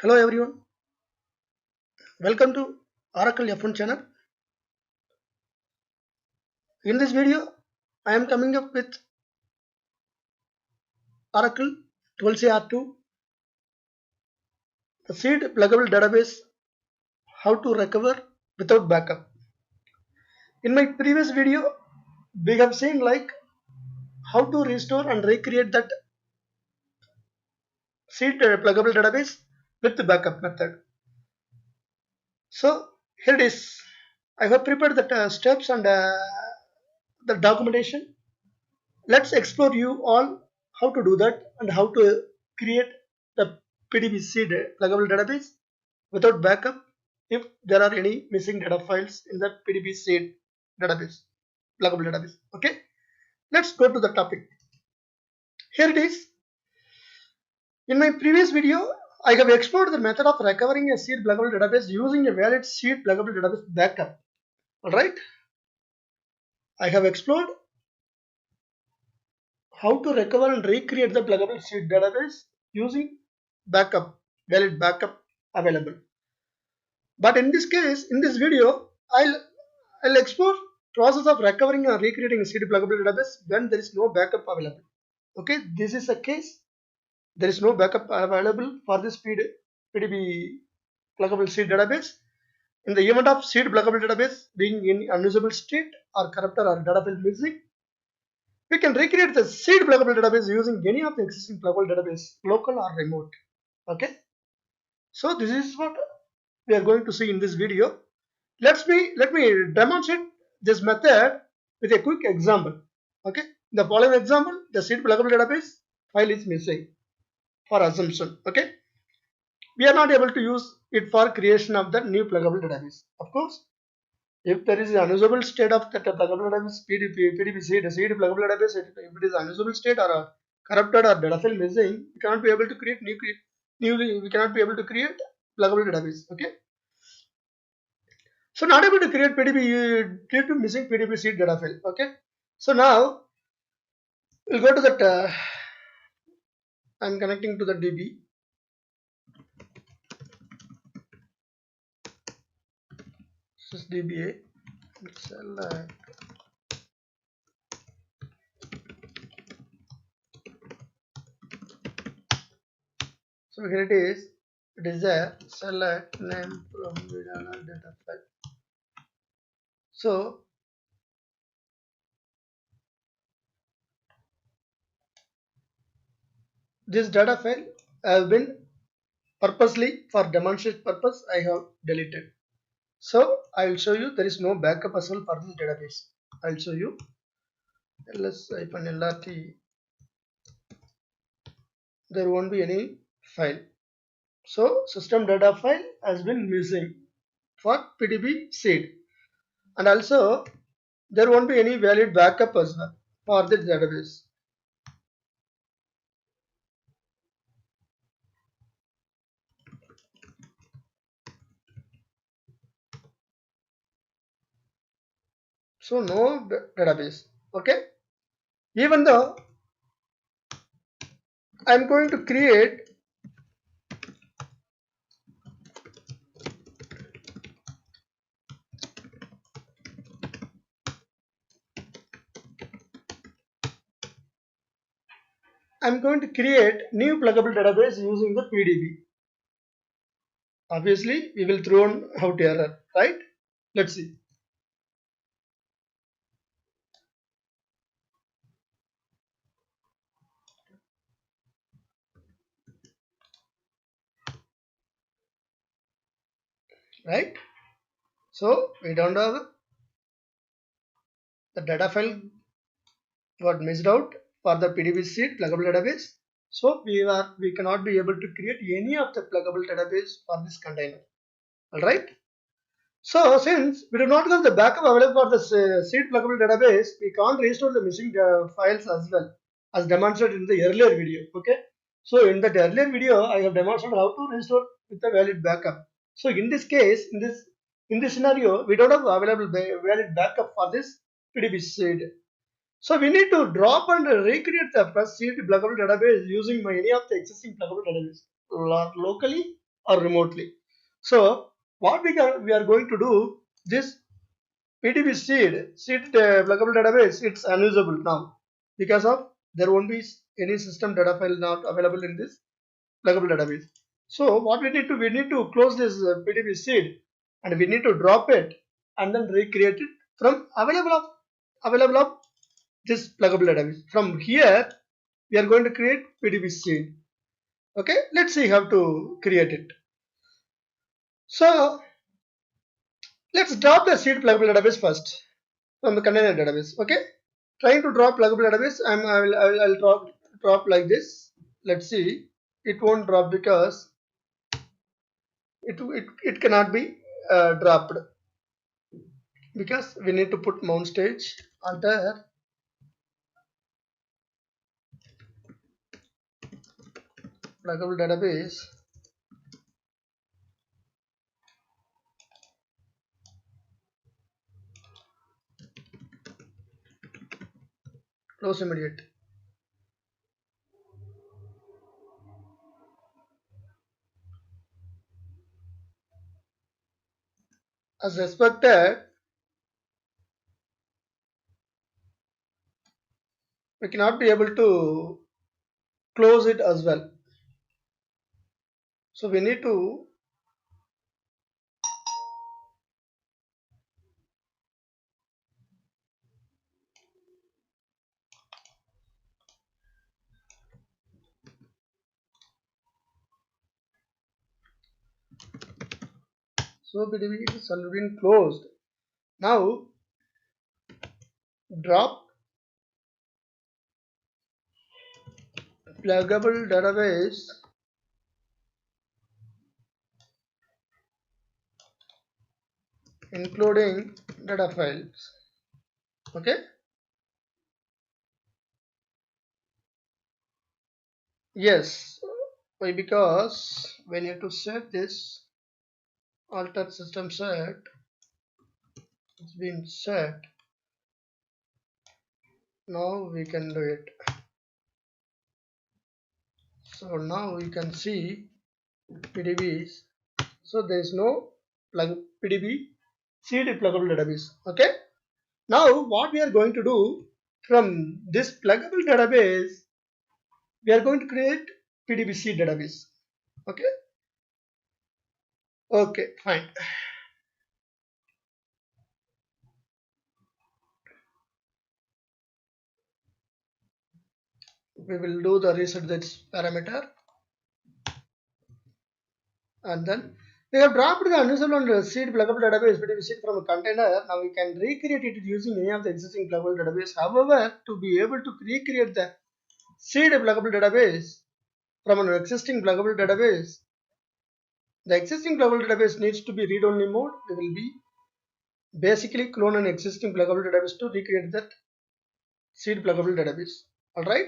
Hello everyone, welcome to Oracle F1 channel. In this video, I am coming up with Oracle 12CR2, the seed pluggable database, how to recover without backup. In my previous video, we have seen like how to restore and recreate that seed pluggable database with the backup method. So here it is. I have prepared the steps and the documentation. Let's explore you all how to do that and how to create the PDB seed pluggable database without backup if there are any missing data files in the PDB seed database, pluggable database. Okay, let's go to the topic. Here it is. In my previous video, I have explored the method of recovering a seed pluggable database using a valid seed pluggable database backup. Alright, I have explored how to recover and recreate the pluggable seed database using backup, valid backup available. But in this case, in this video, I'll explore process of recovering or recreating a seed pluggable database when there is no backup available. Okay, this is a case. There is no backup available for this PDB pluggable seed database. In the event of seed pluggable database being in unusable state or corrupted or data file missing, we can recreate the seed pluggable database using any of the existing pluggable database, local or remote. Okay, so this is what we are going to see in this video. Let me demonstrate this method with a quick example. Okay, the following example, the seed pluggable database file is missing for assumption. Okay, we are not able to use it for creation of the new pluggable database. Of course, if there is an unusable state of that pluggable database, PDB seed pluggable database, if it is unusable state or a corrupted or data file missing, we cannot be able to create we cannot be able to create pluggable database. Okay, so not able to create PDB due to missing PDB seed data file. Okay, so now we'll go to that. I'm connecting to the DB. This is DBA. Select. So here it is. It is a select name from data file. So this data file has been purposely for demonstration purpose I have deleted. So I will show you there is no backup as well for this database. I will show you ls-lrt. There won't be any file. So system data file has been missing for PDB seed, and also there won't be any valid backup as well for this database. So no database. Okay, even though I'm going to create new pluggable database using the PDB. Obviously, we will throw out error, right? Let's see. Right? So we don't have the data file got missed out for the PDB seed pluggable database. So we cannot be able to create any of the pluggable database for this container. Alright. So since we do not have the backup available for the seed pluggable database, we can't restore the missing files as well as demonstrated in the earlier video. Okay. So in that earlier video, I have demonstrated how to restore with a valid backup. So in this case, in this scenario, we don't have available valid backup for this PDB seed. So we need to drop and recreate the first seed pluggable database using any of the existing pluggable database locally or remotely. So what we are going to do, this PDB seed pluggable database, it's unusable now because of there won't be any system data file not available in this pluggable database. So what we need to close this PDB seed and we need to drop it and then recreate it from available of this pluggable database. From here we are going to create PDB seed. Okay, let's see how to create it. So let's drop the seed pluggable database first from the container database. Okay, trying to drop pluggable database. I'll drop like this. Let's see. It won't drop because it cannot be dropped because we need to put mount stage alter pluggable database. Close immediate. As expected, we cannot be able to close it as well. So we need to so PDB is already been closed. Now drop pluggable database including data files. Okay. Yes. Why? Because we need to set this alter system set. It's been set. Now we can do it. So now you can see PDBs. So there is no PDB seed pluggable database. Okay. Now what we are going to do, from this pluggable database we are going to create PDB seed database. Okay. Okay, fine. We will do the reset this parameter, and then we have dropped the unusable and seed pluggable database PDB seed from a container. Now we can recreate it using any of the existing pluggable database. However, to be able to recreate the seed pluggable database from an existing pluggable database, the existing pluggable database needs to be read-only mode. We will be basically clone an existing pluggable database to recreate that seed pluggable database. All right.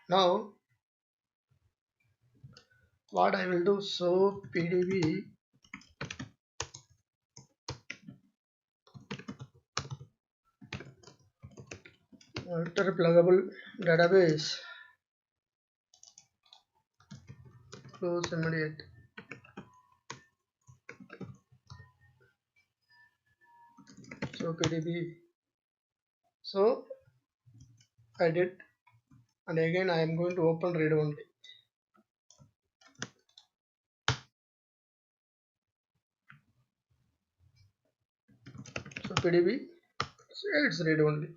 Now what I will do, so PDB alter pluggable database close immediate. So PDB, so I did, and again I am going to open read only. So PDB, so it's read only.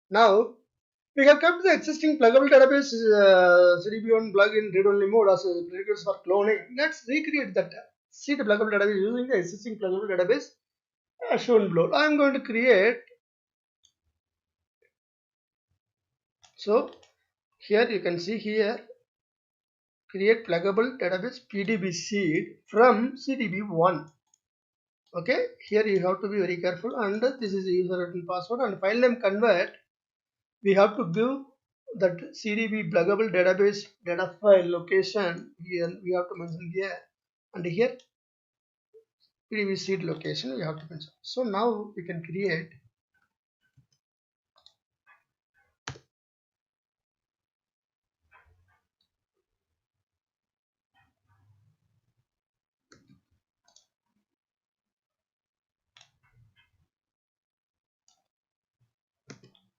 Now we have kept the existing pluggable database CDB1 plug in read only mode as a prerequisite for cloning. Let's recreate that seed pluggable database using the existing pluggable database shown below. I am going to create. So here you can see here, create pluggable database PDB seed from CDB1. Okay, here you have to be very careful, and this is the user written password and file name convert. We have to give that CDB pluggable database data file location here. We have to mention here, and here PDB seed location we have to mention. So now we can create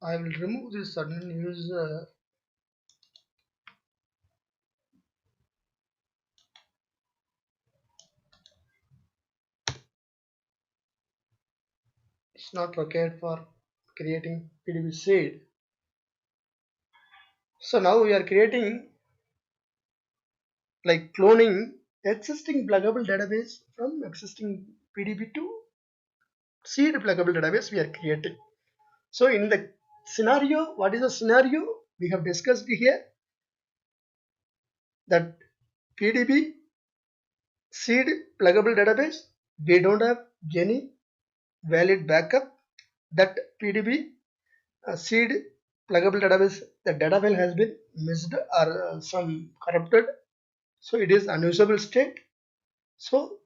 I will remove this sudden user. It's not required for creating PDB seed. So now we are creating, like, cloning existing pluggable database from existing PDB to seed pluggable database we are creating. So in the scenario, what is the scenario we have discussed here? That PDB seed pluggable database, we don't have any valid backup. That PDB seed pluggable database, the data file has been missed or some corrupted, so it is unusable state. So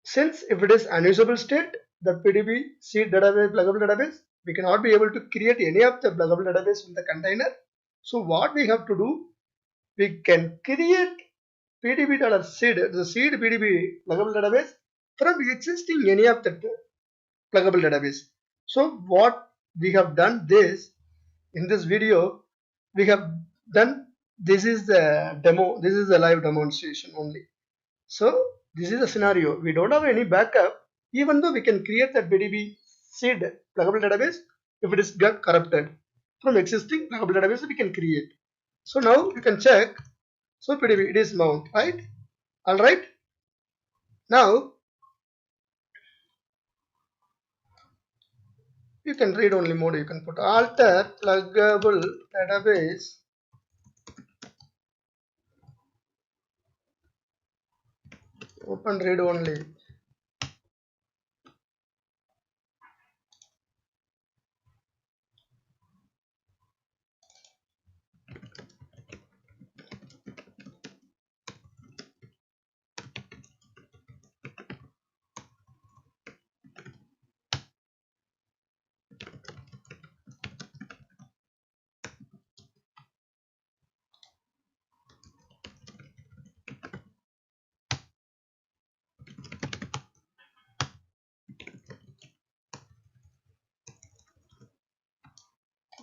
since if it is unusable state, the PDB seed database pluggable database, we cannot be able to create any of the pluggable database in the container. So what we have to do, we can create PDB.seed, the seed PDB pluggable database from existing any of the pluggable database. So what we have done this in this video, we have done, this is the demo, this is the live demonstration only. So this is a scenario, we don't have any backup, even though we can create that PDB seed pluggable database. If it is got corrupted from existing pluggable database, we can create. So now you can check. So PDB, it is mount, right? All right. Now you can read only mode. You can put alter pluggable database. Open read only.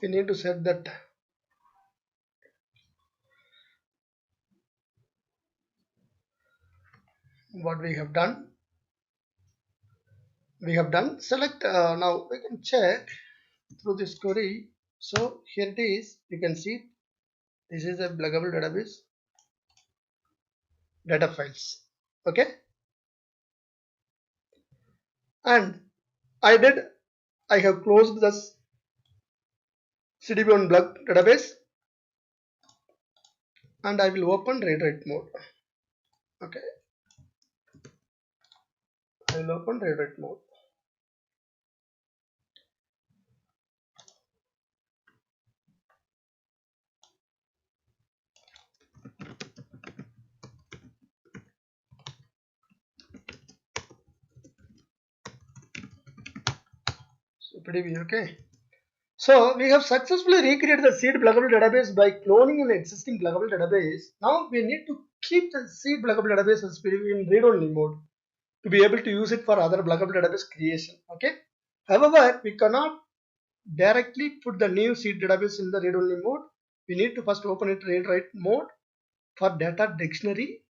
We need to set that. What we have done, select, now we can check through this query. So here it is, you can see this is a pluggable database data files. Okay, and I have closed this CDB on plug database, and I will open read write mode. Okay, I will open read write mode. So PDB, okay. So we have successfully recreated the seed pluggable database by cloning an existing pluggable database. Now we need to keep the seed pluggable database as PDB in read-only mode to be able to use it for other pluggable database creation. Okay. However, we cannot directly put the new seed database in the read-only mode. We need to first open it read-write mode for data dictionary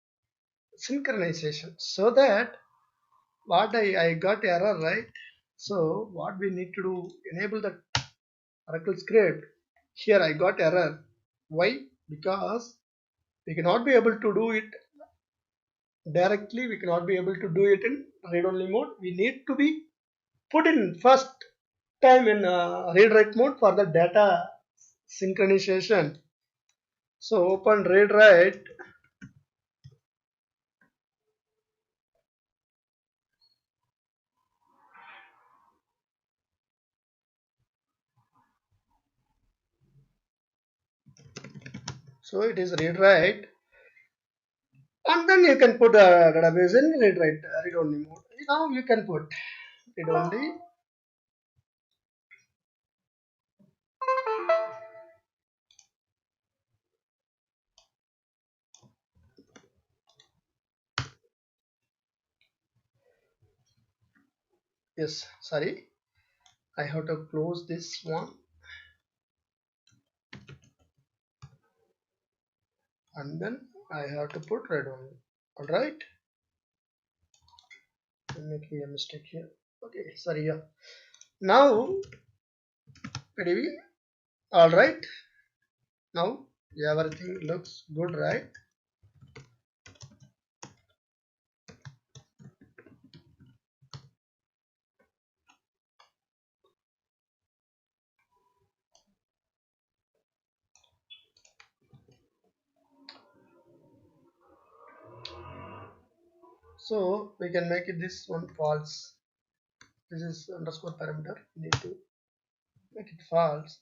synchronization. So that what I got error, right? So what we need to do, enable the Oracle script. Here I got error. Why? Because we cannot be able to do it directly. We cannot be able to do it in read-only mode. We need to be put in first time in read-write mode for the data synchronization. So open read-write. So it is read-write, and then you can put a database in read-write read-only mode. Now you can put read-only. Yes, sorry, I have to close this one. and then I have to put red only. Alright, I'm making a mistake here. Okay, sorry. Yeah, now PDB. Alright, now everything looks good, right? So we can make it this one false. This is underscore parameter. We need to make it false.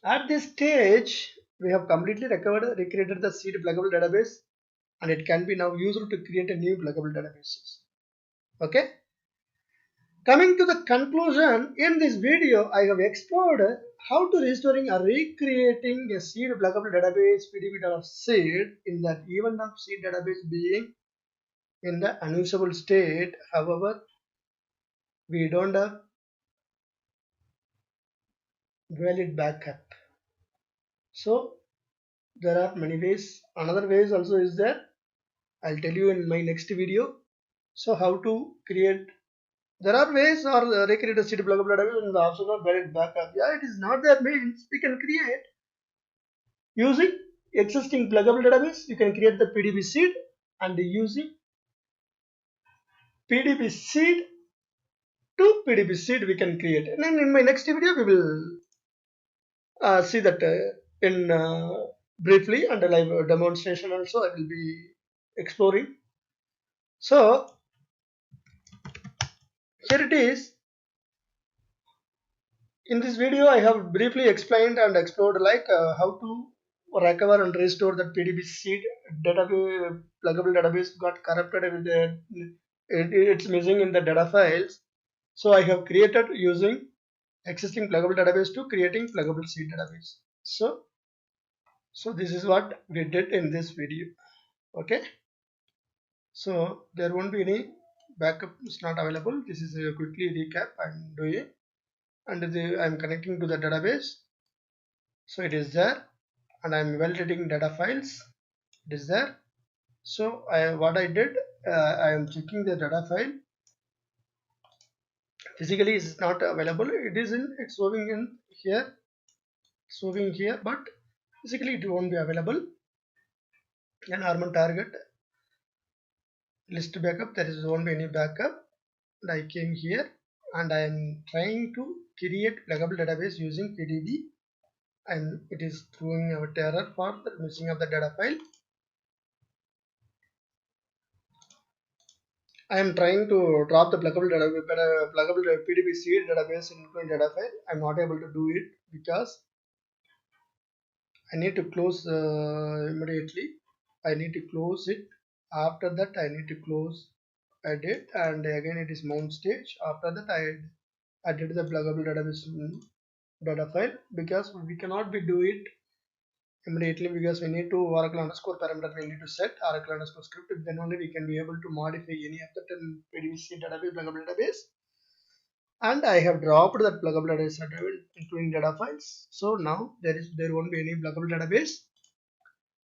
At this stage, we have completely recreated the seed pluggable database, and it can be now used to create a new pluggable databases. Okay. Coming to the conclusion, in this video, I have explored how to restoring or recreating a seed pluggable database pdb.seed in the event of seed database being in the unusable state. However, we don't have valid backup. So there are many ways. Another ways also is there. I'll tell you in my next video. So how to create. There are ways or recreate a seed pluggable database and the option of valid backup. Yeah, it is not that means we can create using existing pluggable database. You can create the PDB seed and using PDB seed to PDB seed we can create. And then in my next video we will see that in briefly and a live demonstration also I will be exploring. So here it is. In this video I have briefly explained and explored like how to recover and restore that PDB seed database pluggable database got corrupted with it's missing in the data files. So I have created using existing pluggable database to creating pluggable seed database. So this is what we did in this video. Okay. So there won't be any backup is not available. This is a quickly recap I'm doing, and I'm connecting to the database. So it is there, and I'm validating data files. It is there. So what I did, I am checking the data file. Physically it's not available. It is in it's showing in here, showing here, but physically it won't be available. Then Harman target list backup, there is won't be any backup. And I came here and I am trying to create pluggable database using PDB, and it is throwing out error for the missing of the data file. I am trying to drop the pluggable PDB seed database into data file. I am not able to do it because I need to close immediately. I need to close it. After that, I need to close edit, and again it is mount stage. After that, I did the pluggable database data file because we cannot be do it immediately because we need to Oracle underscore parameter we need to set Oracle underscore script, then only we can be able to modify any of the PDB database pluggable database. And I have dropped that pluggable database including data files. So now there won't be any pluggable database.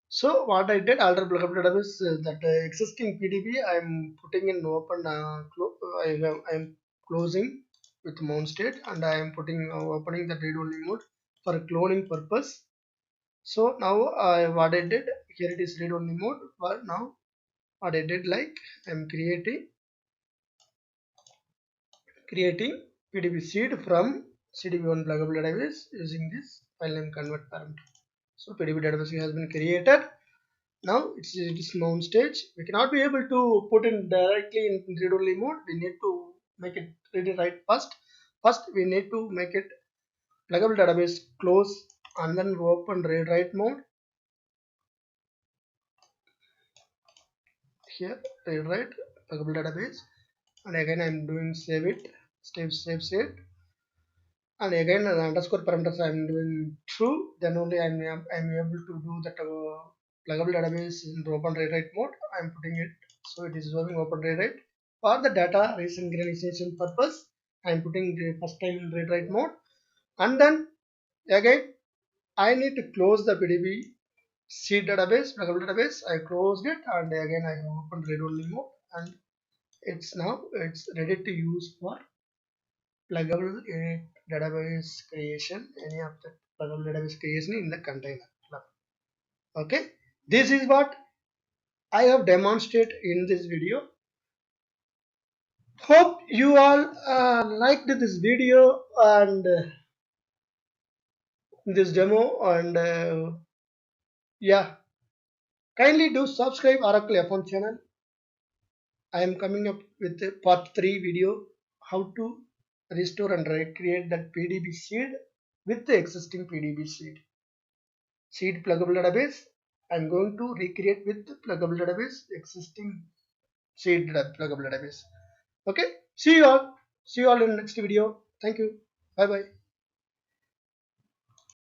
So what I did, alter pluggable database that existing PDB I am putting in open. I am closing with mount state, and I am putting opening the read only mode for cloning purpose. So now what I did here, it is read only mode. But now what I did, like I am creating PDB seed from CDB1 pluggable database using this file name convert parameter. So PDB database has been created. Now it is mount stage. We cannot be able to put in directly in read only mode. We need to make it read and write first. First we need to make it pluggable database close and then open read write mode. Here read write pluggable database, and again I am doing save it, save, and again the underscore parameters I am doing true. Then only I am able to do that pluggable database in open read write mode. I am putting it so it is showing open read write. For the data resynchronization purpose, I am putting the first time in read write mode, and then again I need to close the PDB seed database, pluggable database. I closed it and again I have opened read only mode, and it's ready to use for pluggable database creation, any of the pluggable database creation in the container. Okay, this is what I have demonstrated in this video. Hope you all liked this video and this demo, and yeah, kindly do subscribe Oracle F1 channel. I am coming up with a part 3 video, how to restore and recreate that PDB seed with the existing PDB seed pluggable database. I am going to recreate with the pluggable database existing seed pluggable database. Okay, see you all in the next video. Thank you. Bye bye.